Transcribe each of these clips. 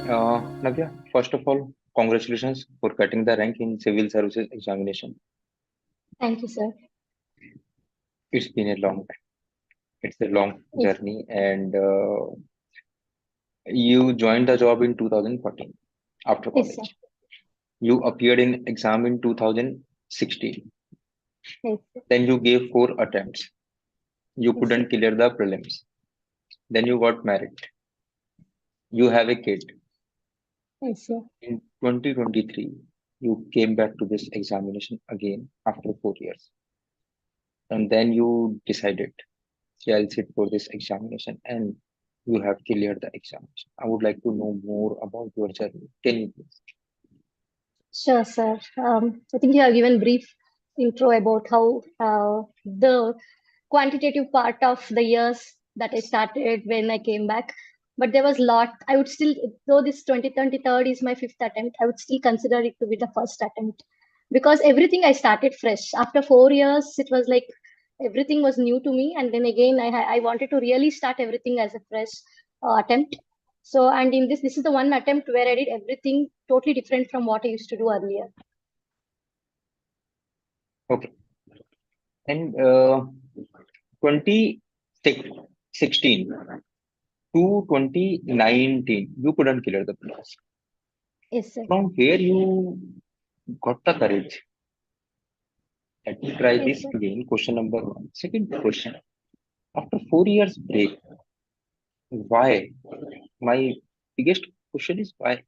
Navya, first of all, congratulations for cutting the rank in civil services examination. Thank you, sir. It's been it's a long Yes, journey, and you joined the job in 2014 after yes, sir. college. You appeared in exam in 2016. Yes, sir. Then you gave four attempts. You Yes, sir. couldn't clear the prelims. Then you got married. You have a kid. Yes, sir. In 2023, you came back to this examination again after 4 years. And then you decided, yeah, I'll sit for this examination, and you have cleared the examination. I would like to know more about your journey. Can you please? Sure, sir. I think you have given brief intro about how the quantitative part of the years that I started when I came back. But there was lot. I would still, though this 2023 is my fifth attempt, I would still consider it to be the first attempt because everything I started fresh. After 4 years, it was like everything was new to me, and then again, I wanted to really start everything as a fresh attempt. So, and in this is the one attempt where I did everything totally different from what I used to do earlier. Okay. And 2016 to 2019, you couldn't clear the class. Yes, sir. From where you got the courage? Let me try Yes, this sir. again. Question number one. Second question. After 4 years break, why? My biggest question is why?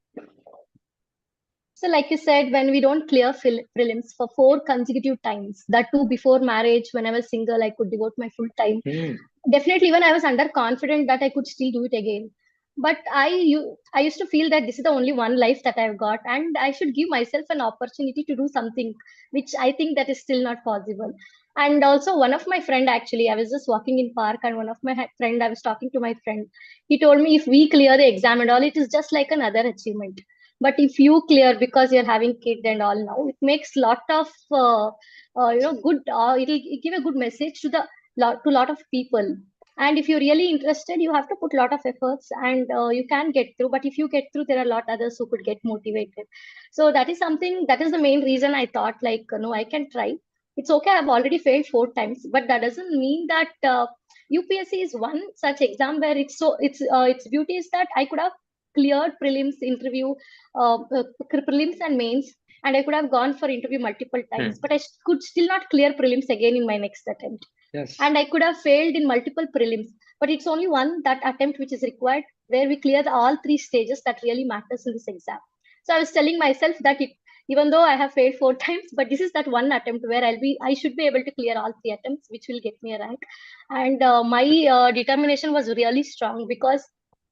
So, like you said, when we don't clear prelims for 4 consecutive times, that too before marriage, when I was single, I could devote my full time. Hmm. Definitely, when I was underconfident that I could still do it again. But I used to feel that this is the only one life that I've got, and I should give myself an opportunity to do something, which I think that is still not possible. And also, one of my friend actually, I was just walking in park, and one of my friend, I was talking to my friend. He told me if we clear the exam and all, it is just like another achievement. But if you clear because you're having kid and all now, it makes lot of good. It'll give a good message to the to lot of people, and if you're really interested you have to put a lot of efforts, and you can get through. But if you get through, there are a lot others who could get motivated. So that is something, that is the main reason I thought like, no, I can try. It's okay, I've already failed 4 times, but that doesn't mean that UPSC is one such exam where its beauty is that I could have cleared prelims interview, prelims and mains, and I could have gone for interview multiple times, Hmm. but I could still not clear prelims again in my next attempt. Yes. And I could have failed in multiple prelims, but it's only one that attempt which is required where we clear all three stages that really matters in this exam. So I was telling myself that even though I have failed 4 times, but this is that one attempt where I should be able to clear all three attempts, which will get me a rank. And my determination was really strong because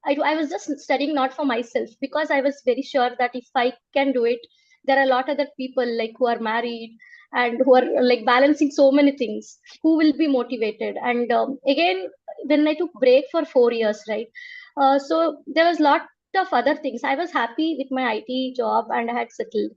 I was just studying not for myself, because I was very sure that if I can do it, there are a lot of other people like who are married and who are like balancing so many things, who will be motivated. And again, when I took break for 4 years, right, so there was lot of other things. I was happy with my IT job and I had settled,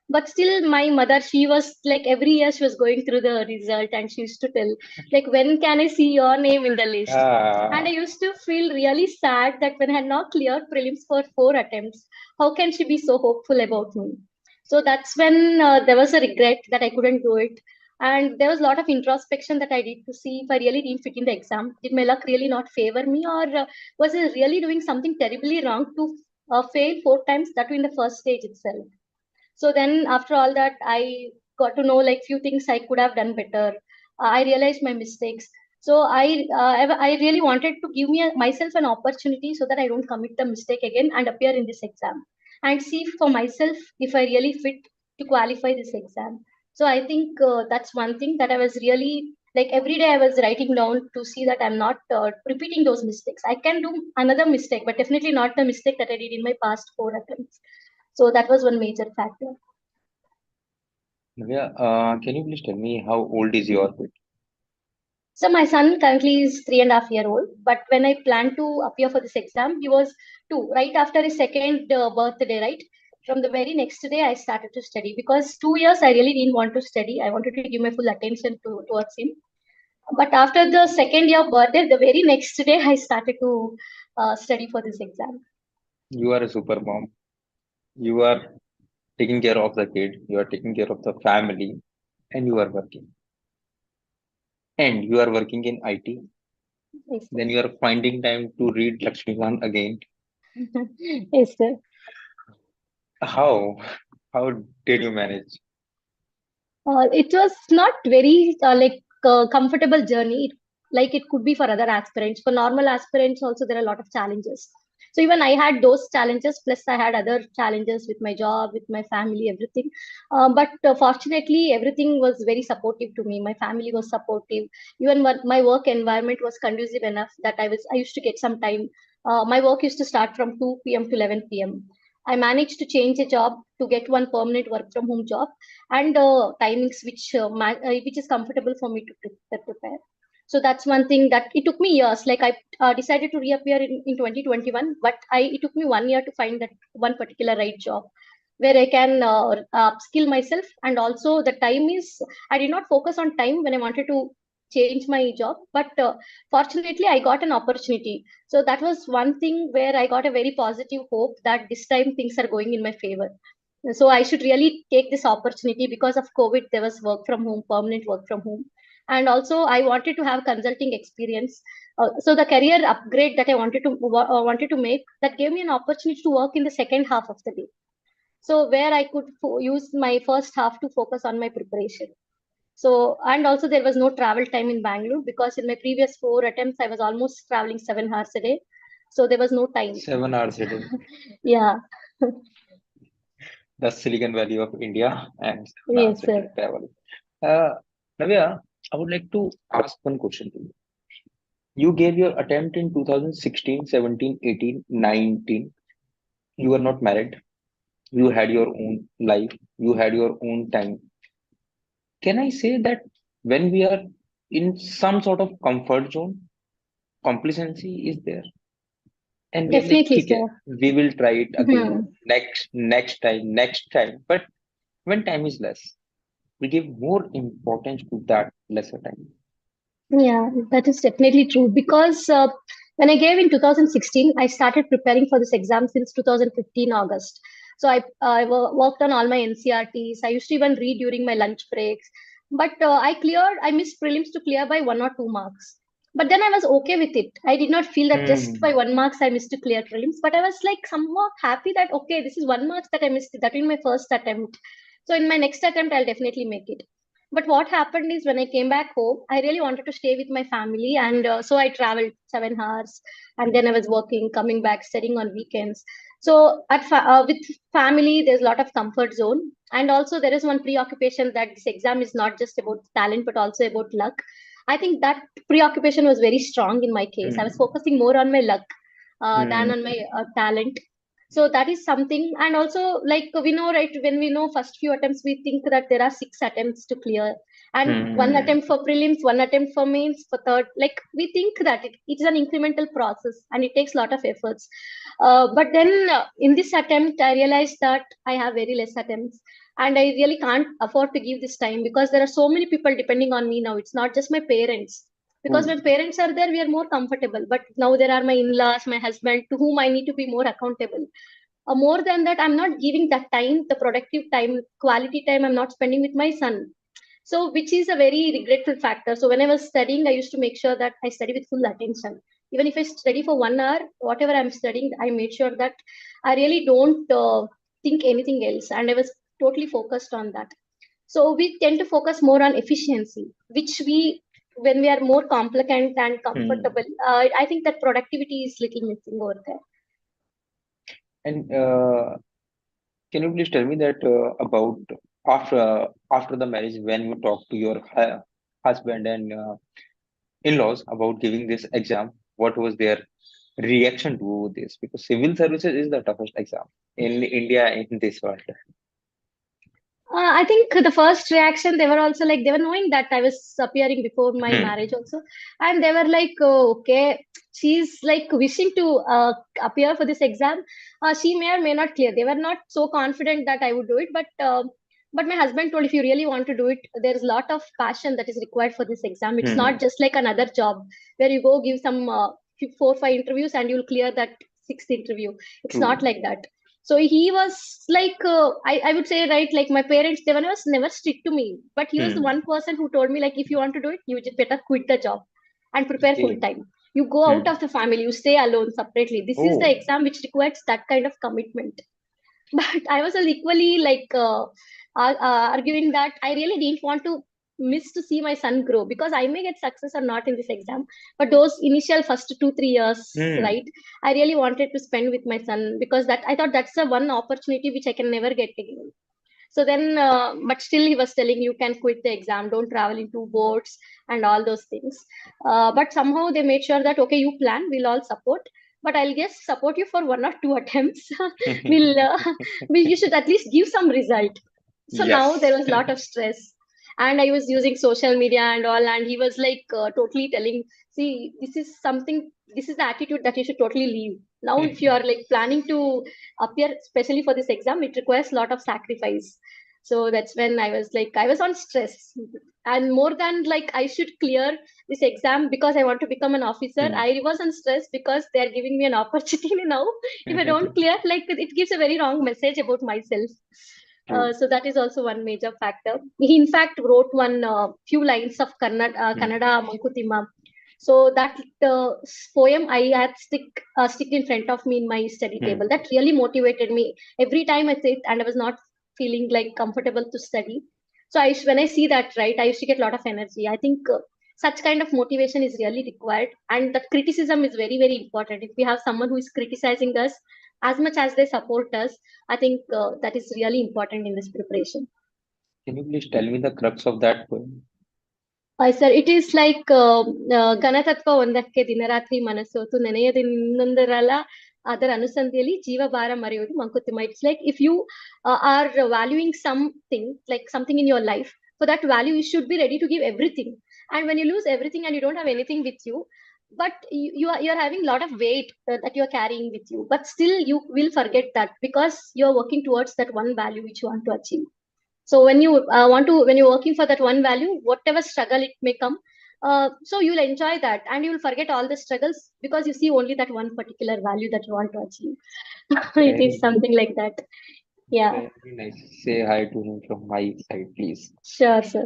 but still my mother, she was like every year she was going through the result and she used to tell like, when can I see your name in the list? And I Ah, used to feel really sad that when I had not cleared prelims for 4 attempts, how can she be so hopeful about me? So that's when there was a regret that I couldn't do it. And there was a lot of introspection that I did to see if I really didn't fit in the exam. Did my luck really not favor me, or was I really doing something terribly wrong to fail 4 times, that too in the first stage itself? So then after all that, I got to know like few things I could have done better. I realized my mistakes. So I really wanted to give myself an opportunity so that I don't commit the mistake again and appear in this exam and see for myself if I really fit to qualify this exam. So I think that's one thing that I was really like, every day I was writing down to see that I'm not repeating those mistakes. I can do another mistake, but definitely not the mistake that I did in my past 4 attempts. So that was one major factor. Navya, can you please tell me how old is your kid? So my son currently is 3.5 year old, but when I planned to appear for this exam, he was 2. Right after his second birthday, right? From the very next day, I started to study because 2 years I really didn't want to study. I wanted to give my full attention towards him. But after the second year birthday, the very next day, I started to study for this exam. You are a super mom. You are taking care of the kid. You are taking care of the family, and you are working. And you are working in IT. Yes, sir. Then you are finding time to read Lakshmikan again. Yes, sir. How? How did you manage? It was not very comfortable journey. Like it could be for other aspirants. For normal aspirants, also there are a lot of challenges. So even I had those challenges, plus I had other challenges with my job, with my family, everything. But fortunately, everything was very supportive to me. My family was supportive. Even my work environment was conducive enough that I used to get some time. My work used to start from 2 p.m. to 11 p.m. I managed to change a job to get one permanent work from home job and timings which is comfortable for me to prepare. So that's one thing that it took me years. Like I decided to reappear in 2021, but it took me 1 year to find that one particular right job where I can skill myself. And also the time is, I did not focus on time when I wanted to change my job, but fortunately I got an opportunity. So that was one thing where I got a very positive hope that this time things are going in my favor. So I should really take this opportunity. Because of COVID, there was work from home, permanent work from home. And also I wanted to have consulting experience. So the career upgrade that I wanted to make, that gave me an opportunity to work in the second half of the day. So where I could use my first half to focus on my preparation. So, and also there was no travel time in Bangalore, because in my previous 4 attempts, I was almost traveling 7 hours a day. So there was no time. 7 hours a day. Yeah. The Silicon Valley of India and 7 hours Yes, a day sir. travel. Uh, Navya, I would like to ask one question to you. You gave your attempt in 2016, 17, 18, 19. You were not married. You had your own life. You had your own time. Can I say that when we are in some sort of comfort zone, complacency is there, and we are like, Definitely, okay, sir. we will try it again Hmm. next time. But when time is less, we give more importance to that lesser time. Yeah, that is definitely true. Because when I gave in 2016, I started preparing for this exam since 2015 August. So worked on all my NCRTs. I used to even read during my lunch breaks. But I missed prelims to clear by 1 or 2 marks. But then I was okay with it. I did not feel that just by Hmm. 1 marks I missed to clear prelims. But I was like somewhat happy that, okay, this is 1 marks that I missed. That in my first attempt. So in my next attempt, I'll definitely make it. But what happened is when I came back home, I really wanted to stay with my family, and so I traveled 7 hours, and then I was working, coming back, studying on weekends. So with family, there's a lot of comfort zone, and also there is one preoccupation that this exam is not just about talent but also about luck. I think that preoccupation was very strong in my case. I was Hmm. focusing more on my luck than Hmm. on my talent. So that is something. And also, like we know, right, when we know first few attempts, we think that there are 6 attempts to clear, and one Hmm. attempt for prelims, one attempt for mains, for third, like we think that it is an incremental process and it takes a lot of efforts. But then in this attempt I realized that I have very less attempts, and I really can't afford to give this time, because there are so many people depending on me now. It's not just my parents, because Oh. when parents are there we are more comfortable, but now there are my in-laws, my husband, to whom I need to be more accountable. More than that, I'm not giving that time, the productive time, quality time I'm not spending with my son. So which is a very regretful factor. So when I was studying, I used to make sure that I study with full attention. Even if I study for 1 hour, whatever I'm studying, I made sure that I really don't think anything else, and I was totally focused on that. So we tend to focus more on efficiency, which we, when we are more competent and Hmm. comfortable, I think that productivity is little missing over there. And can you please tell me that about after the marriage, when you talk to your husband and in-laws about giving this exam, what was their reaction to this? Because civil services is the toughest exam in India in this world. I think the first reaction, they were also like, they were knowing that I was appearing before my Hmm. marriage also. And they were like, oh, okay, she's like wishing to appear for this exam. She may or may not clear. They were not so confident that I would do it. But my husband told, if you really want to do it, there's a lot of passion that is required for this exam. It's not Hmm. just like another job where you go give some 4 5 interviews and you'll clear that sixth interview. It's not True. like that. So he was like, I would say, right, like my parents, they were never strict to me. But he was the Hmm. one person who told me, like, if you want to do it, you just better quit the job and prepare full Okay. time. You go out Hmm. of the family, you stay alone separately. This is the Oh. exam which requires that kind of commitment. But I was equally like arguing that I really didn't want to miss to see my son grow, because I may get success or not in this exam, but those initial first 2 3 years, Hmm. right, I really wanted to spend with my son, because that I thought that's the one opportunity which I can never get again. So then, but still he was telling, you can quit the exam, don't travel into boards and all those things. But somehow they made sure that, okay, you plan, we'll all support, but I'll just support you for 1 or 2 attempts. we'll, you should at least give some result. So now there Yes. was a lot of stress, and I was using social media and all, and he was like totally telling, see, this is something, this is the attitude that you should totally leave. Now, if you are like planning to appear especially for this exam, it requires a lot of sacrifice. So that's when I was like, I was on stress, and more than like I should clear this exam because I want to become an officer, Hmm. I was on stress because they are giving me an opportunity now. If I don't clear, like, it gives a very wrong message about myself. True. So that is also one major factor. He in fact wrote one few lines of Hmm. Kannada Mankutima. So that poem I had stick in front of me in my study table. Hmm. That really motivated me. Every time I sit and I was not feeling like comfortable to study. So when I see that, right, I used to get a lot of energy. I think such kind of motivation is really required, and that criticism is very very important. If we have someone who is criticizing us as much as they support us, I think that is really important in this preparation. Can you please tell me the crux of that poem? Sir, it is like ಘನತತ್ವ ಒಂದಕ್ಕೆ ದಿನರಾತ್ರಿ ಮನಸ್ಸೋತು ನೆನೆಯದ ಇನ್ನೊಂದರಲ್ಲ ಅದರ ಅನುಸಂಧಿಯಲ್ಲಿ ಜೀವಭಾರ ಮರೆಯುವುದು Mankutimma. It's like if you are valuing something, like something in your life, for that value you should be ready to give everything. And when you lose everything and you don't have anything with you, but you're having a lot of weight that you're carrying with you, but still you will forget that, because you're working towards that one value which you want to achieve. So when you when you're working for that one value, whatever struggle it may come, so you'll enjoy that and you'll forget all the struggles, because you see only that one particular value that you want to achieve. It is Very, something like that. Yeah, very nice. Say hi to him from my side, please. sure, sir.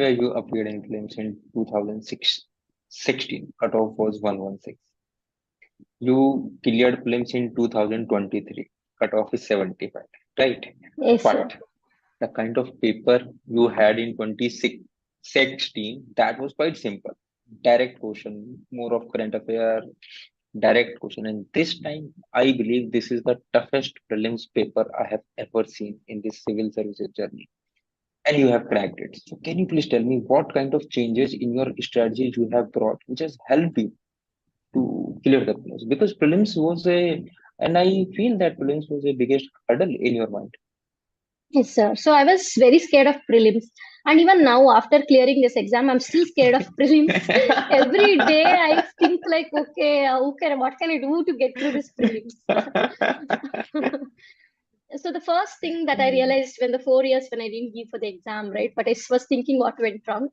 Where you appeared in films in 2006, 16. Cutoff was 116. You cleared films in 2023. Cutoff is 75. Right. Yes, sir. But the kind of paper you had in 2016, that was quite simple. Direct question, more of current affair, direct question. And this time, I believe this is the toughest prelims paper I have ever seen in this civil services journey. And you have cracked it. So can you please tell me what kind of changes in your strategies you have brought, which has helped you to clear the prelims? Because prelims was and I feel that prelims was the biggest hurdle in your mind. Yes, sir. So I was very scared of prelims. And even now, after clearing this exam, I'm still scared of prelims. Every day I think like, okay, okay, what can I do to get through this prelims? So the first thing that I realized when the 4 years when I didn't give for the exam, right? But I was thinking what went wrong.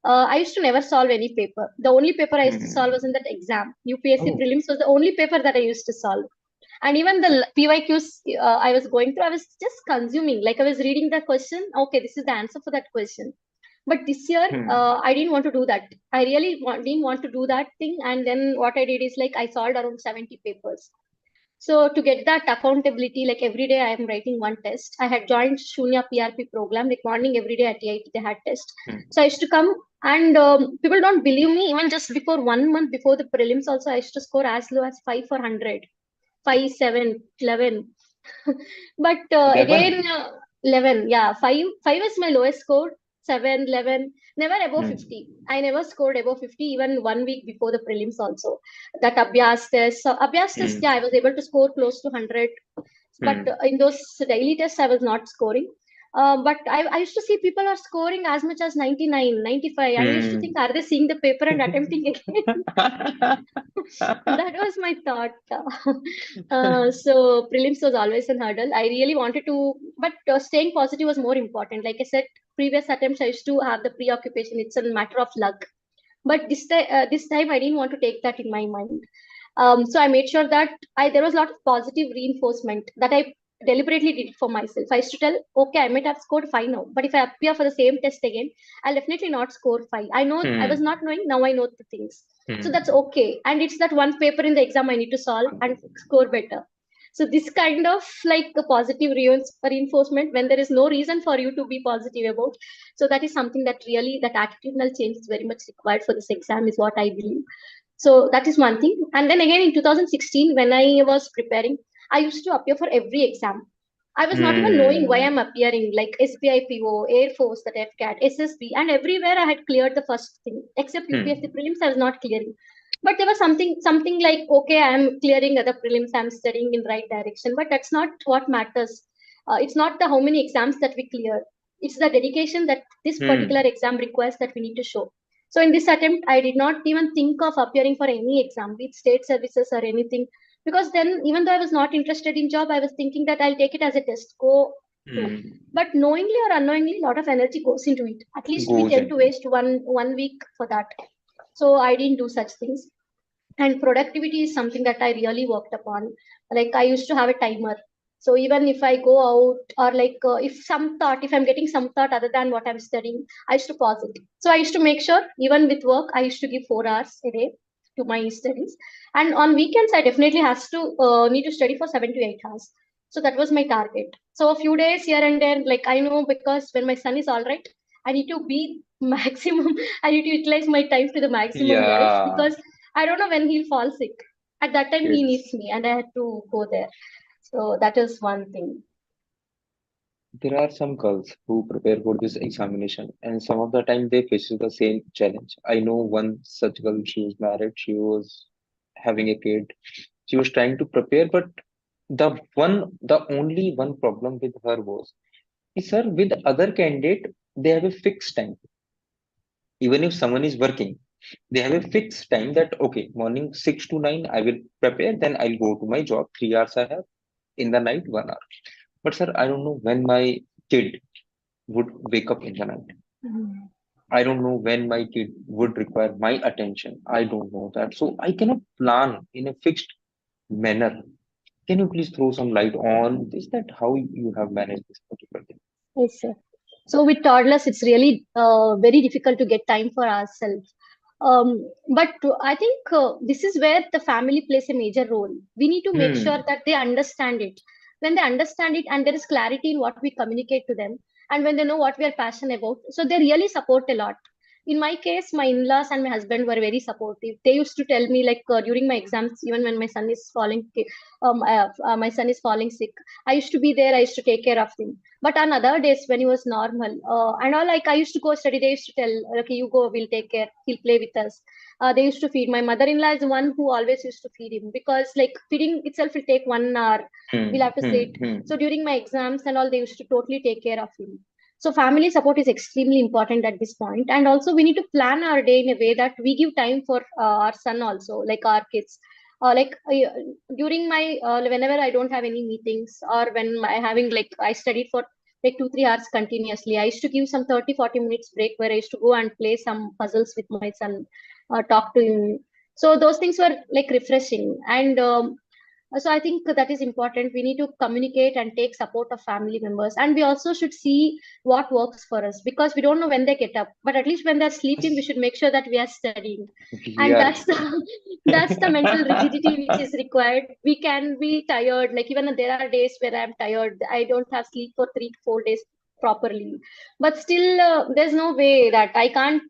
I used to never solve any paper. The only paper I used to solve was in that exam. UPSC Oh. prelims was the only paper that I used to solve. And even the PYQs I was going through, I was just consuming. Like I was reading the question. Okay, this is the answer for that question. But this year, Hmm. I didn't want to do that. I really didn't want to do that thing. And then what I did is like I solved around 70 papers. So to get that accountability, like every day I am writing one test. I had joined Shunya PRP program, like morning every day at 8 they had test. Hmm. So I used to come, and people don't believe me. Even just before 1 month before the prelims, also I used to score as low as 5 for 100, 5, 7, 11. But again, 11. 11, yeah, 5 is my lowest score. 7, 11, never above Hmm. 50. I never scored above 50 even 1 week before the prelims also. That Abhyas test. So Abhyas test, Hmm. yeah, I was able to score close to 100. But Hmm. in those daily tests, I was not scoring. But I used to see people are scoring as much as 99, 95. And I used to think, Hmm. are they seeing the paper and attempting again? That was my thought. So prelims was always an hurdle. I really wanted to, but staying positive was more important. Like I said, previous attempts I used to have the preoccupation. It's a matter of luck. But this time I didn't want to take that in my mind. So I made sure that there was a lot of positive reinforcement that I deliberately did it for myself. I used to tell, okay, I might have scored 5 now, but if I appear for the same test again, I'll definitely not score 5. I know I was Hmm. not knowing, now I know the things. So that's Hmm. okay. And it's that one paper in the exam I need to solve and score better. So this kind of like a positive reinforcement when there is no reason for you to be positive about. So that is something that really that attitudinal change is very much required for this exam is what I believe. So that is one thing. And then again in 2016, when I was preparing, I used to appear for every exam. I was not even knowing why Hmm. I'm appearing, like SBIPO, Air Force, the FCAT, SSB, and everywhere I had cleared the first thing, except UPSC Hmm. prelims, I was not clearing. But there was something like, okay, I'm clearing other prelims, I'm studying in right direction, but that's not what matters. It's not the how many exams that we clear. It's the dedication that this particular Hmm. exam requires that we need to show. So in this attempt, I did not even think of appearing for any exam, be it state services or anything, because then even though I was not interested in job, I was thinking that I'll take it as a test, go through. Hmm. But knowingly or unknowingly, a lot of energy goes into it. At least we Goes tend to into. waste one week for that. So I didn't do such things. And productivity is something that I really worked upon. Like I used to have a timer. So even if I go out or like if I'm getting some thought other than what I'm studying, I used to pause it. So I used to make sure even with work, I used to give 4 hours a day to my studies. And on weekends, I definitely has to need to study for 7 to 8 hours. So that was my target. So a few days here and there, like I know because when my son is all right, I need to be maximum. I need to utilize my time to the maximum levels Yeah. because I don't know when he'll fall sick. At that time, he needs Kids. me, and I had to go there. So that is one thing. There are some girls who prepare for this examination, and some of the time they face the same challenge. I know one such girl, she was married, she was having a kid, she was trying to prepare, but the only one problem with her was, sir, with other candidate, they have a fixed time. Even if someone is working, they have a fixed time that, okay, morning 6 to 9, I will prepare, then I'll go to my job. 3 hours I have, in the night, 1 hour. But, sir, I don't know when my kid would wake up in the night. Mhm. I don't know when my kid would require my attention. I don't know that. So I cannot plan in a fixed manner. Can you please throw some light on this, that how you have managed this particular thing? Yes, sir. So with toddlers, it's really very difficult to get time for ourselves. But I think this is where the family plays a major role. We need to make sure Hmm. that they understand it. When they understand it and there is clarity in what we communicate to them, and when they know what we are passionate about, so they really support a lot. In my case, my in-laws and my husband were very supportive. They used to tell me like during my exams, even when my son is falling sick, I used to be there. I used to take care of him. But on other days when he was normal, and all like I used to go study, they used to tell, okay, you go, we'll take care, he'll play with us. They used to feed. My mother-in-law is the one who always used to feed him because like feeding itself will take 1 hour. We'll Hmm. have to Hmm. sit. Hmm. So during my exams and all, they used to totally take care of him. So family support is extremely important at this point, and also we need to plan our day in a way that we give time for our son also, like our kids. Like during my whenever I don't have any meetings or when I having like I studied for like 2 3 hours continuously. I used to give some 30 40 minutes break where I used to go and play some puzzles with my son, talk to him. So those things were like refreshing. And so I think that is important. We need to communicate and take support of family members. And we also should see what works for us because we don't know when they get up. But at least when they're sleeping, we should make sure that we are studying. We And are. that's the that's the mental rigidity which is required. We can be tired. Like even there are days where I'm tired. I don't have sleep for 3 to 4 days properly. But still, there's no way that I can't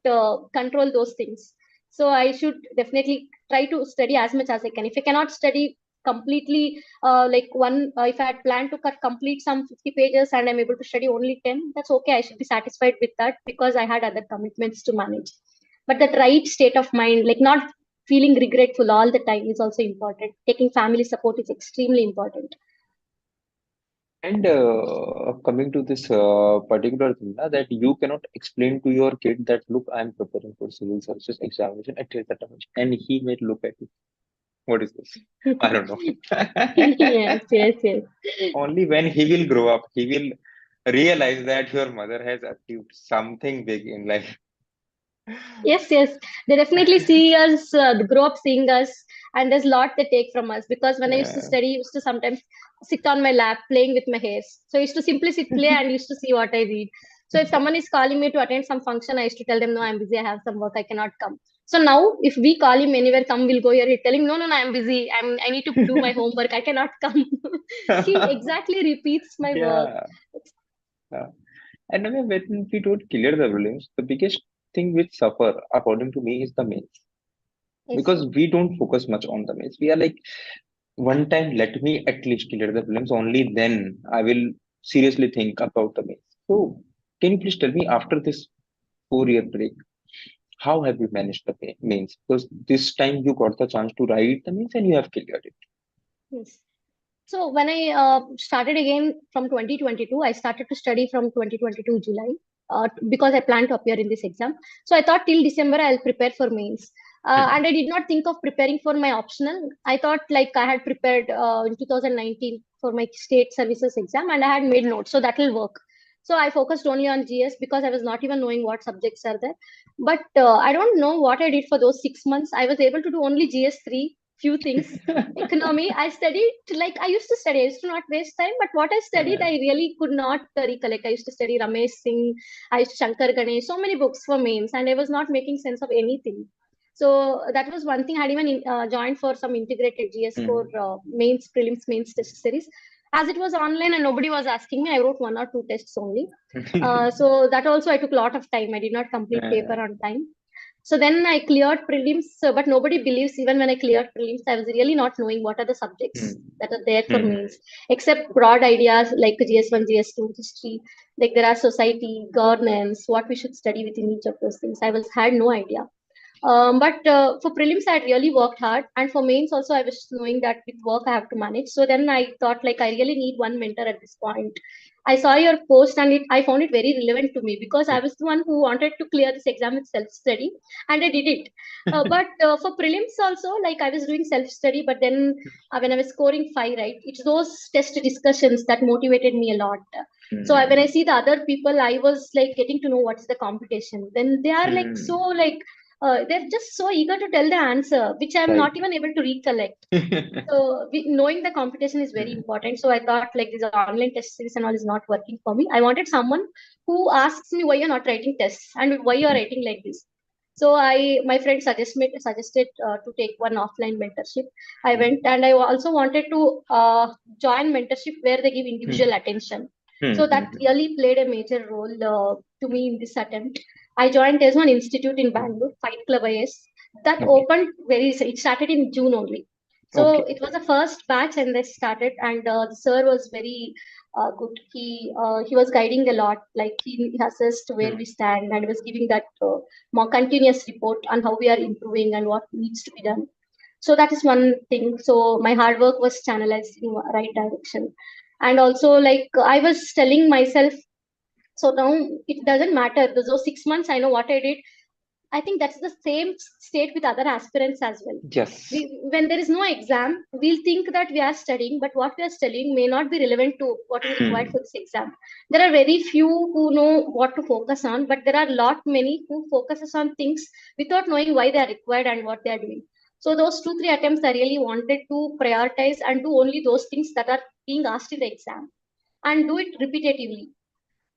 control those things. So I should definitely try to study as much as I can. If I cannot study completely like one if I had planned to complete some 50 pages and I'm able to study only 10, that's okay. I should be satisfied with that because I had other commitments to manage. But that right state of mind, like not feeling regretful all the time, is also important. Taking family support is extremely important. And coming to this particular thing, na, that you cannot explain to your kid that, look, I'm preparing for civil services examination at that time, and he may look at you. What is this? I don't know. Yes, yes, yes. Only when he will grow up, he will realize that your mother has achieved something big in life. Yes, yes. They definitely see us, grow up seeing us, and there's a lot they take from us, because when I used to Yeah. study, I used to sometimes sit on my lap playing with my hairs. So I used to simply sit, play, and used to see what I read. So if someone is calling me to attend some function, I used to tell them, no, I'm busy, I have some work, I cannot come. So now, if we call him anywhere, come, we'll go here. He tell him, no, no, no, I'm busy. I need to do my homework. I cannot come. He exactly repeats my work. Yeah. Yeah. And I mean, when we don't clear the prelims, the biggest thing which suffer, according to me, is the mains. Yes, Because we don't focus much on the mains. We are like, one time, let me at least clear the prelims. Only then I will seriously think about the mains. So, can you please tell me after this 4 year break, how have you managed the mains? Because this time you got the chance to write the mains and you have cleared it. yes. So when I started again from 2022, I started to study from 2022 July, because I plan to appear in this exam. So I thought till December I'll prepare for mains. And I did not think of preparing for my optional. I thought like I had prepared in 2019 for my state services exam, and I had made notes, so that will work. So I focused only on GS because I was not even knowing what subjects are there. But I don't know what I did for those 6 months. I was able to do only GS3, few things. Economy, I studied, like I used to study. I used to not waste time, but what I studied, Yeah. I really could not recollect. I used to study Ramesh Singh, I used to Shankar Ganesh, so many books for mains, and I was not making sense of anything. So that was one thing. I had even joined for some integrated GS for Mhm. mains, prelims, mains test series. As it was online and nobody was asking me, I wrote one or two tests only. So that also I took a lot of time. I did not complete paper Yeah. on time. So then I cleared prelims, but nobody believes even when I cleared prelims, I was really not knowing what are the subjects Hmm. that are there for Hmm. mains, except broad ideas like GS1, GS2, history. Like there are society, governance, what we should study within each of those things. I was had no idea. But for prelims, I had really worked hard, and for mains also, I was knowing that with work I have to manage. So then I thought like I really need one mentor at this point. I saw your post and I found it very relevant to me because I was the one who wanted to clear this exam with self study, and I did it. But for prelims also, like I was doing self study, but then when I was scoring 5, right, it's those test discussions that motivated me a lot. So when I Hmm. see the other people, I was like getting to know what is the competition. Then they are like so Hmm. like they're just so eager to tell the answer, which I'm Right. not even able to recollect. So knowing the competition is very Hmm. important. So I thought like this online test series and all is not working for me. I wanted someone who asks me why you're not writing tests and why you're writing like this. So my friend suggested to take one offline mentorship. I went, and I also wanted to join mentorship where they give Hmm. individual attention. Hmm. So that Hmm. really played a major role to me in this attempt. I joined there's one institute in Hmm. Bangalore, Fight Club IS, that Okay. opened it started in June only. So Okay. it was the first batch, and they started, and the sir was very good. He was guiding a lot, like he assessed where Hmm. we stand and was giving that more continuous report on how we are improving and what needs to be done. So that is one thing. So my hard work was channelized in the right direction, and also like I was telling myself, so now it doesn't matter. Those 6 months, I know what I did. I think that's the same state with other aspirants as well. Yes. When there is no exam, we'll think that we are studying, but what we are studying may not be relevant to what is required Hmm. for this exam. There are very few who know what to focus on, but there are a lot many who focuses on things without knowing why they are required and what they are doing. So those 2 3 attempts, I really wanted to prioritize and do only those things that are being asked in the exam and do it repetitively.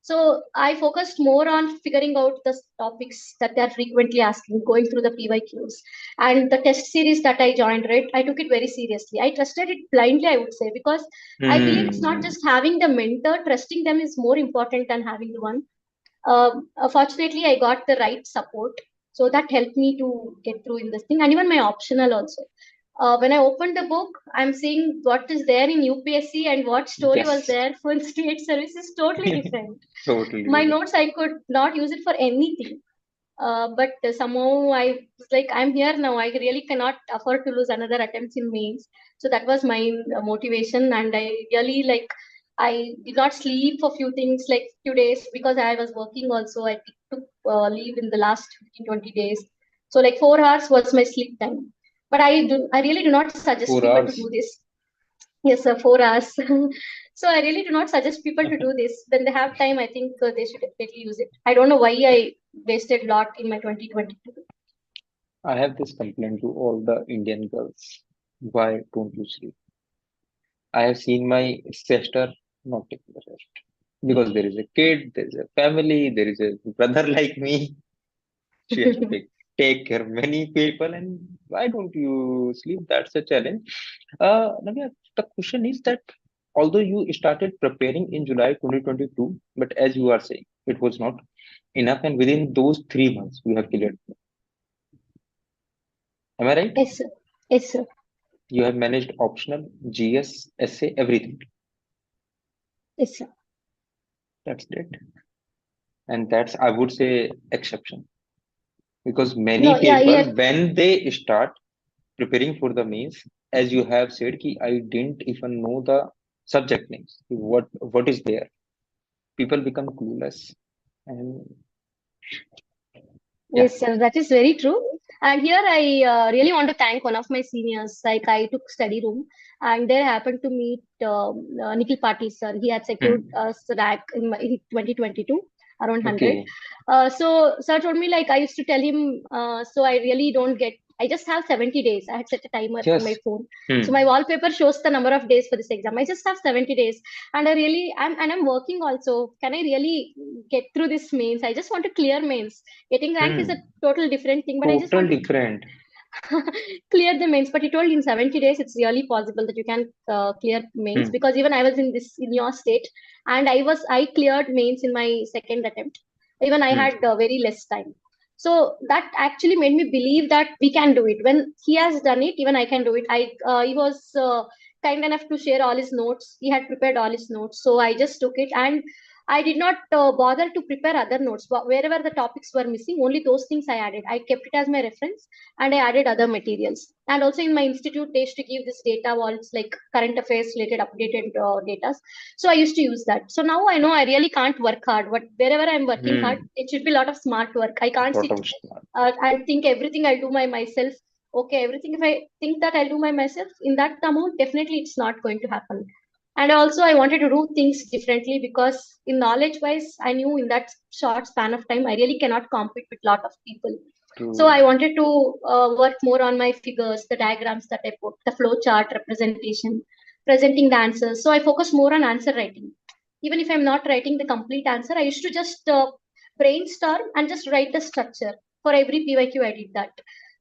So I focused more on figuring out the topics that they're frequently asking, going through the PYQs. And the test series that I joined, right, I took it very seriously. I trusted it blindly, I would say, because I believe it's not Hmm. just having the mentor, trusting them is more important than having the one. Fortunately, I got the right support. So that helped me to get through in this thing. And even my optional also. When I opened the book, I'm seeing what is there in UPSC and what story was Yes. there for state service is totally different. Totally My different. notes, I could not use it for anything. But somehow I was like, I'm here now. I really cannot afford to lose another attempts in mains. So that was my motivation, and I really like. I did not sleep for few things like few days because I was working also. I took leave in the last 15, 20 days. So like 4 hours was my sleep time. But I really do not suggest Four people to do hours. this. Yes, sir, 4 hours. So I really do not suggest people to do this. When they have time, I think they should definitely use it. I don't know why I wasted a lot in my 2022. I have this complaint to all the Indian girls. Why don't you sleep? I have seen my sister not taking the rest because there is a kid, there is a family, there is a brother like me. She has to take care of many people, and why don't you sleep? That's a challenge. Navya, the question is that although you started preparing in July 2022, but as you are saying, it was not enough, and within those 3 months, you have cleared. Am I right? Yes, sir. Yes, sir. You have managed optional, GS, essay, everything. Yes, sir. That's it. And that's, I would say, exception. Because No, many yeah, people, yeah. when they start preparing for the mains, as you have said, ki I didn't even know the subject names. What is there? People become clueless. And yeah. Yes, sir, that is very true. And here I really want to thank one of my seniors. Like I took study room, and there happened to meet Nikhil Patil sir. He had secured Hmm. us rank in 2022, around 100. Okay. So sir told me like I used to tell him. So I really don't get. I just have 70 days. I had set a timer in my Yes. phone. So Hmm. my wallpaper shows the number of days for this exam. I just have 70 days, and I'm working also. Can I really get through this mains? I just want to clear mains. Getting rank is a Hmm. total different thing, but I just Total want to different. clear the mains. But he told in 70 days it's really possible that you can clear mains, Hmm. because even I was in your state, and I cleared mains in my second attempt. Even I Hmm. had very less time. So that actually made me believe that we can do it. When he has done it, even I can do it. He was kind enough to share all his notes. He had prepared all his notes, so I just took it, and I did not bother to prepare other notes. But wherever the topics were missing, only those things I added. I kept it as my reference, and I added other materials. And also in my institute, they used to give this data walls like current affairs related updated data. So I used to use that. So now I know I really can't work hard. But wherever I'm working hard, Hmm. it should be a lot of smart work. I can't Lot sit of smart. and think everything I'll do by myself. Okay, everything if I think that I'll do by myself in that amount, definitely it's not going to happen. And also I wanted to do things differently, because in knowledge wise I knew in that short span of time I really cannot compete with a lot of people. So I True. wanted to work more on my figures, the diagrams that I put, the flow chart representation, presenting the answers. So I focus more on answer writing. Even if I'm not writing the complete answer, I used to just brainstorm and just write the structure. For every PYQ I did that.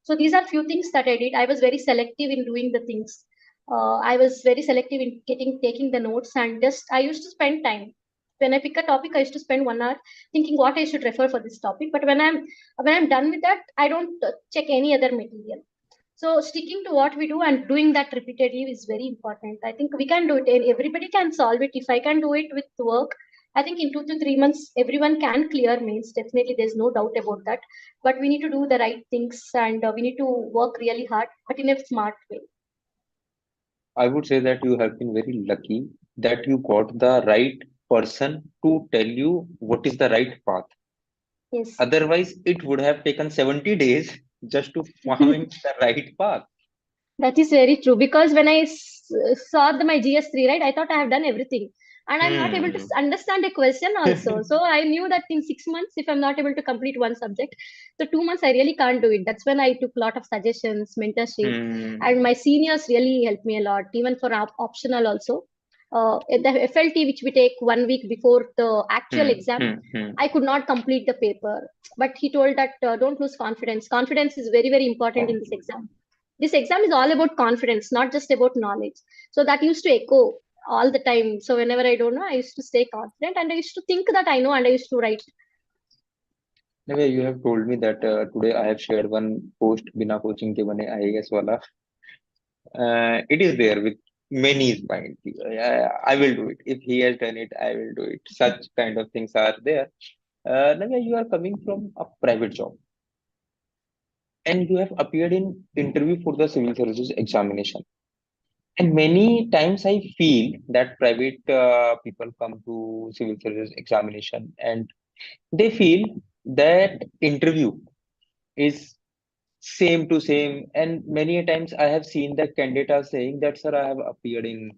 So these are few things that I did. I was very selective in doing the things. I was very selective in getting taking the notes, and just I used to spend time. When I pick a topic, I used to spend 1 hour thinking what I should refer for this topic. But when I'm done with that, I don't check any other material. So sticking to what we do and doing that repeatedly is very important. I think we can do it, and everybody can solve it. If I can do it with work, I think in 2 to 3 months everyone can clear mains. Definitely, there's no doubt about that. But we need to do the right things, and we need to work really hard, but in a smart way. I would say that you have been very lucky that you got the right person to tell you what is the right path. Yes. Otherwise, it would have taken 70 days just to find the right path. That is very true, because when saw my GS3, right, I thought I have done everything, and I'm not able to Hmm. understand a question also. So I knew that in 6 months, if I'm not able to complete one subject, so 2 months I really can't do it. That's when I took a lot of suggestions, mentorship, and Hmm. my seniors really helped me a lot, even for optional also. The FLT, which we take 1 week before the actual Hmm. exam, Hmm. Hmm. I could not complete the paper. But he told that don't lose confidence. Confidence is very, very important in this Confidence. exam. This exam is all about confidence, not just about knowledge. So that used to echo all the time. So whenever I don't know, I used to stay confident, and I used to think that I know, and I used to write. Anyway, you have told me that today I have shared one post बिना coaching के बने IAS वाला. It is there with many is mind. I will do it. If he has done it, I will do it. Such kind of things are there. Navya, you are coming from a private job and you have appeared in interview for the civil services examination. And many times I feel that private people come to civil service examination and they feel that interview is same to same. And many a times I have seen that candidate are saying that, sir, I have appeared in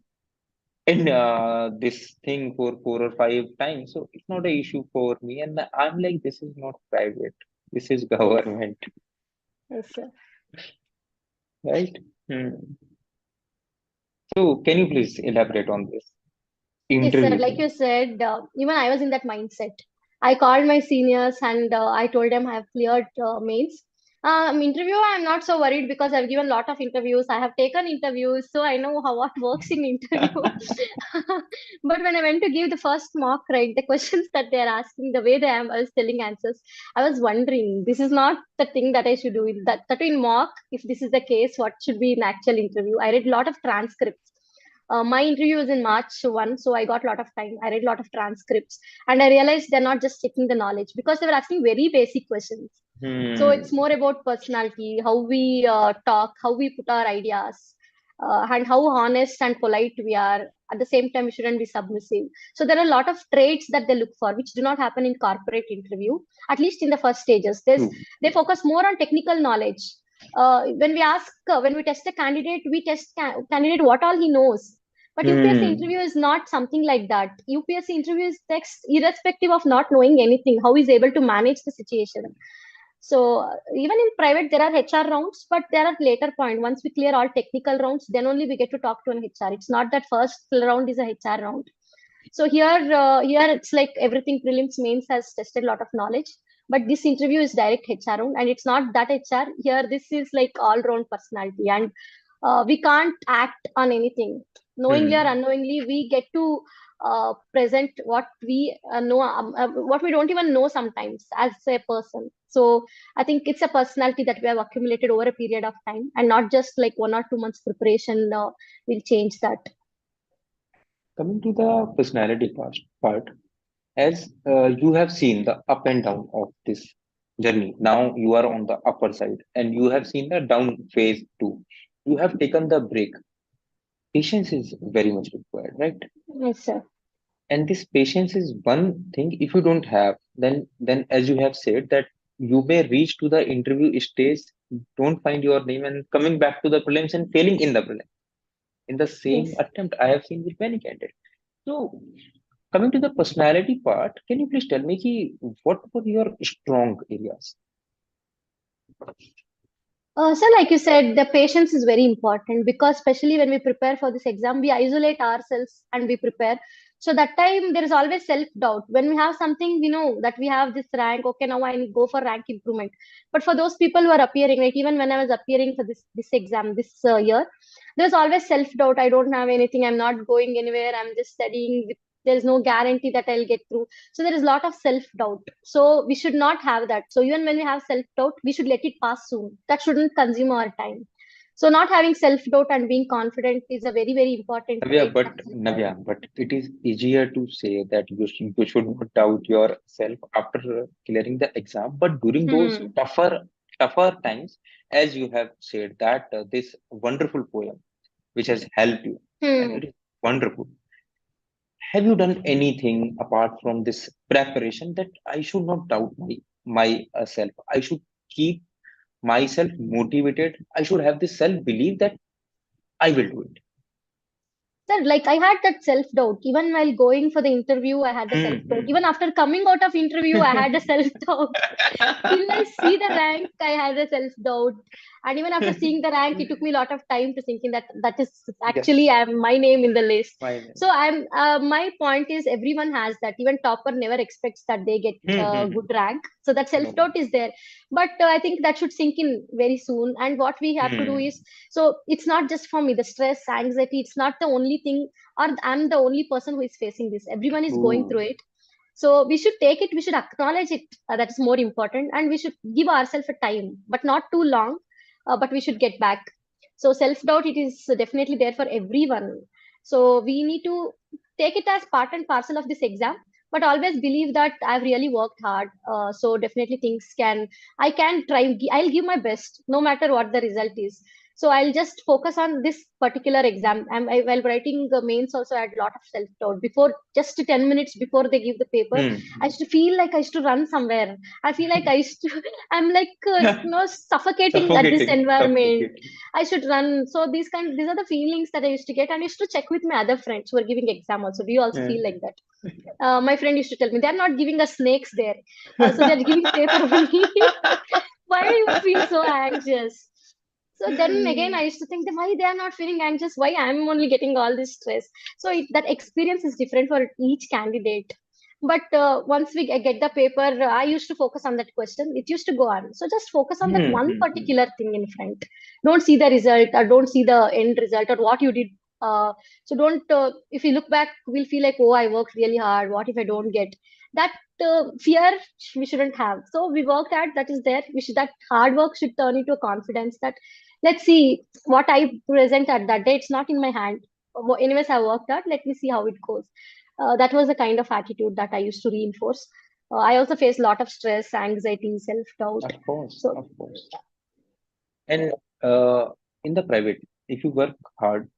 this thing for 4 or 5 times. So it's not an issue for me. And I'm like, this is not private. This is government. Yes, sir. right? Hmm. So, can you please elaborate on this Yes, sir. interview Like thing? you said, even I was in that mindset. I called my seniors and I told them I have cleared mains. Interview, I'm not so worried because I've given a lot of interviews. I have taken interviews, so I know how what works in interview. But when I went to give the first mock, right, the questions that they're asking, the way I was telling answers, I was wondering, this is not the thing that I should do. That in mock, if this is the case, what should be in actual interview? I read a lot of transcripts. My interview was in March 1, so I got a lot of time. I read a lot of transcripts and I realized they're not just checking the knowledge because they were asking very basic questions. So it's Hmm. more about personality, how we talk, how we put our ideas, and how honest and polite we are. At the same time, we shouldn't be submissive. So there are a lot of traits that they look for, which do not happen in corporate interview, at least in the first stages. True. They focus more on technical knowledge. When we test a candidate, we test candidate what all he knows. But UPSC Hmm. interview is not something like that. UPSC interview is text irrespective of not knowing anything, how he's able to manage the situation. So even in private, there are HR rounds, but there are later point. Once we clear all technical rounds, then only we get to talk to an HR. It's not that first round is a HR round. So here it's like everything prelims mains has tested a lot of knowledge, but this interview is direct HR round, and it's not that HR. Here this is like all round personality, and we can't act on anything. Knowingly or Hmm. unknowingly, we get to present what we know, what we don't even know sometimes as a person. So I think it's a personality that we have accumulated over a period of time, and not just like 1 or 2 months preparation will change that. Coming to the personality part, as you have seen the up and down of this journey, now you are on the upper side and you have seen the down phase too. You have taken the break. Patience is very much required, right? Yes, sir. And this patience is one thing. If you don't have, then as you have said that you may reach to the interview stage, don't find your name, and coming back to the prelims and failing in the prelims. In the same Yes. attempt, I have seen with many candidates. So, coming to the personality part, can you please tell me ki, what were your strong areas? So, like you said, the patience is very important because, especially when we prepare for this exam, we isolate ourselves and we prepare. So, that time there is always self doubt. When we have something, we know that we have this rank. Okay, now I need go for rank improvement. But for those people who are appearing, like even when I was appearing for this exam this year, there was always self doubt. I don't have anything. I'm not going anywhere. I'm just studying. There is no guarantee that I'll get through. So there is a lot of self doubt. So we should not have that. So even when we have self doubt, we should let it pass soon. That shouldn't consume our time. So not having self doubt and being confident is a very, very important Navya, trait but that is required. Navya, but it is easier to say that you should not doubt yourself after clearing the exam. But during those Hmm. tougher times, as you have said that this wonderful poem which has helped you, and Hmm. it is wonderful. Have you done anything apart from this preparation that I should not doubt myself? I should keep myself motivated. I should have this self belief that I will do it. Sir, like I had that self doubt. Even while going for the interview, I had the self doubt. Hmm. Even after coming out of interview, I had a self doubt. Till I see the rank, I had a self doubt. And even after seeing the rank, it took me a lot of time to think in that is actually Yes, my name in the list. fine. So my point is everyone has that. Even topper never expects that they get a good rank. So that self No. doubt is there. But I think that should sink in very soon. And what we have to do Hmm. is, so it's not just for me, the stress, anxiety, it's not the only thing, or I'm the only person who is facing this. Everyone is going through True. it. So we should take it, we should acknowledge it. That is more important. And we should give ourselves a time, but not too long, but we should get back. So self doubt, it is definitely there for everyone. So we need to take it as part and parcel of this exam, but always believe that I've really worked hard. So definitely things can, I can try, I'll give my best no matter what the result is. So I'll just focus on this particular exam. While writing the mains, also I had a lot of self doubt. Before, just 10 minutes before they give the paper, I Hmm. used to feel like I used to run somewhere. I feel like I used to, I'm like, suffocating at this Suffocating, environment. suffocating. I should run. So these are the feelings that I used to get, and I used to check with my other friends who are giving exam also. Do you also feel like Hmm. that? My friend used to tell me they're not giving us snakes there, so they're giving paper only. Why do you feel so anxious? So then again, I used to think that why they are not feeling anxious, why I'm only getting all this stress. So that experience is different for each candidate. But once we get the paper, I used to focus on that question. It used to go on. So just focus on that Hmm, one hmm, hmm. particular thing in front. Don't see the result or don't see the end result or what you did. So don't, if you look back, we'll feel like, oh, I worked really hard. What if I don't get that? Fear we shouldn't have. So we worked hard. That is there. That hard work should turn into a confidence that let's see what I present at that day. It's not in my hand. Anyways, I worked out. Let me see how it goes. That was the kind of attitude that I used to reinforce. I also faced a lot of stress, anxiety, self doubt. Of course, So of course. And uh, in the private, if you work hard,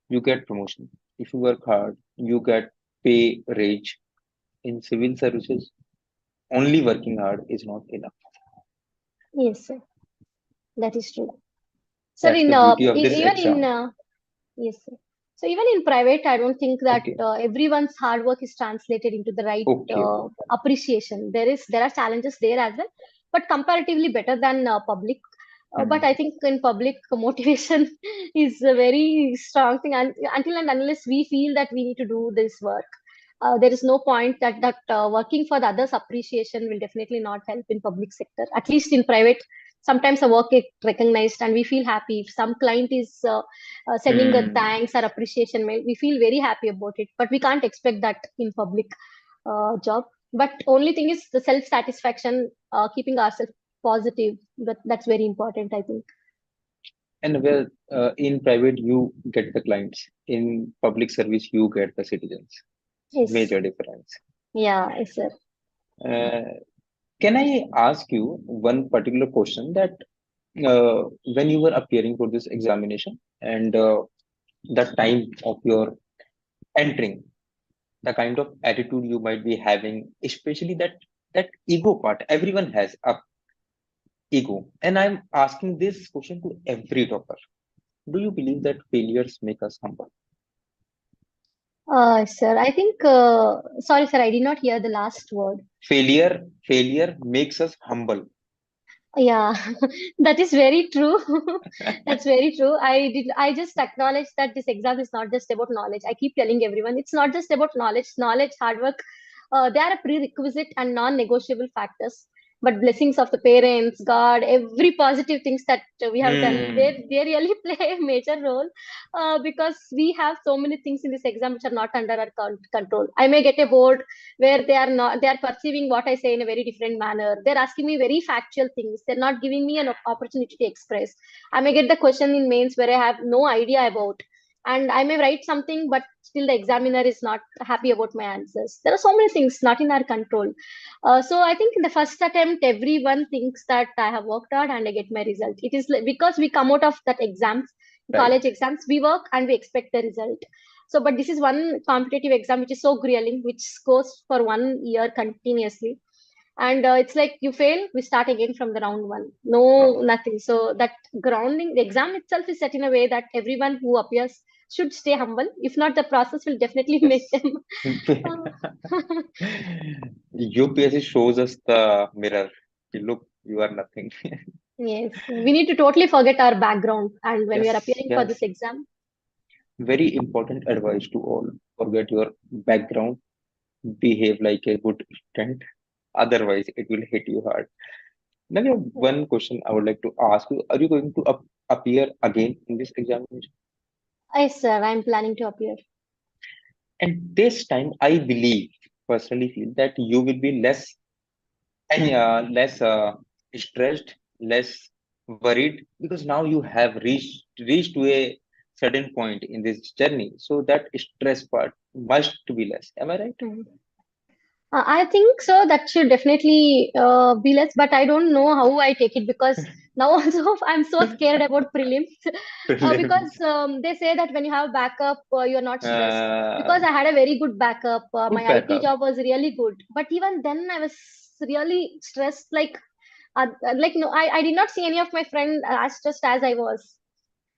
you get promotion. If you work hard, you get pay raise. In civil services, only working hard is not enough. yes, sir, that is true. So That's in the beauty of this even in exam. yes, sir. So even in private, I don't think that Okay, everyone's hard work is translated into the right okay. appreciation. There are challenges there as well, but comparatively better than public. But Hmm. I think in public, motivation is a very strong thing, and until and unless we feel that we need to do this work, there is no point that working for the others' appreciation will definitely not help in public sector. At least in private, sometimes the work is recognized and we feel happy. If some client is sending a Hmm. thanks or appreciation mail, we feel very happy about it. But we can't expect that in public job. But only thing is the self satisfaction, keeping ourselves positive. That's very important, I think. And well, in private, you get the clients. In public service, you get the citizens. Yes. Major difference. Yeah, yes, sir. Uh, can I ask you one particular question that when you were appearing for this examination and the time of your entering, the kind of attitude you might be having, especially that ego part, everyone has a ego, and I'm asking this question to every topper. Do you believe that failures make us humble? Sir, I think, sorry, sir, I did not hear the last word. Failure makes us humble. Yeah, that is very true. That's very true. I just acknowledge that this exam is not just about knowledge. I keep telling everyone it's not just about knowledge. Knowledge, hard work, they are a prerequisite and non-negotiable factors. But blessings of the parents, God, every positive things that we have done, Hmm. they really play a major role because we have so many things in this exam which are not under our control. I may get a board where they are perceiving what I say in a very different manner. They're asking me very factual things. They're not giving me an opportunity to express. I may get the question in mains where I have no idea about, and I may write something, but still the examiner is not happy about my answers. There are so many things not in our control. So I think in the first attempt, everyone thinks that I have worked hard and I get my result. It is because we come out of that exams, Right. college exams, we work and we expect the result. So, but this is one competitive exam which is so grueling, which goes for 1 year continuously. And it's like you fail, we start again from the round one. No, Wow. nothing. So that grounding, the exam itself is set in a way that everyone who appears should stay humble. If not, the process will definitely make Yes. them. uh, UPSC shows us the mirror. Look, you are nothing. yes, we need to totally forget our background. And when we are Yes, appearing for this yes. exam, Very important advice to all. Forget your background, behave like a good student. Otherwise, it will hit you hard. Now, we have one question I would like to ask you. Are you going to appear again in this examination? yes, sir, I'm planning to appear. And this time, I believe, personally feel that you will be less stressed, less worried, because now you have reached to a certain point in this journey. So that stress part must be less. Am I right? Mhm. I think so. That should definitely be less, but I don't know how I take it because now also I'm so scared about prelims because Prelims. they say that when you have backup, you're not stressed. Uh, Because I had a very good backup, my good IT backup. job was really good, but even then I was really stressed. Like no, I did not see any of my friend as stressed as I was.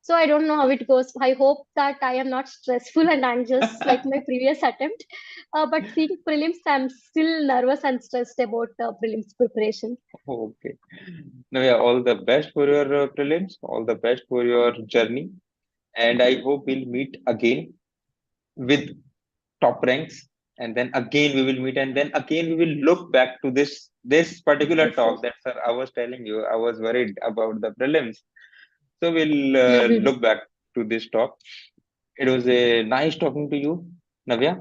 So I don't know how it goes. I hope that I am not stressful and anxious like my previous attempt. But seeing prelims, I'm still nervous and stressed about prelims preparation. Okay. Now, yeah, all the best for your prelims, all the best for your journey, and I hope we'll meet again with top ranks, and then again we will meet, and then again we will look back to this particular Yes, sir. talk that, sir, I was telling you I was worried about the prelims. So we'll Mhm. look back to this talk. It was a nice talking to you, Navya,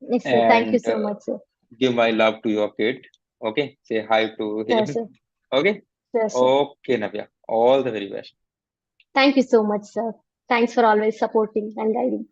Yes, sir. Thank you and so much, sir. give my love to your kid. Okay, say hi to Sure, him. sir. Okay, Sure, sir. okay, Navya, all the very best. Thank you so much, sir. Thanks for always supporting and guiding.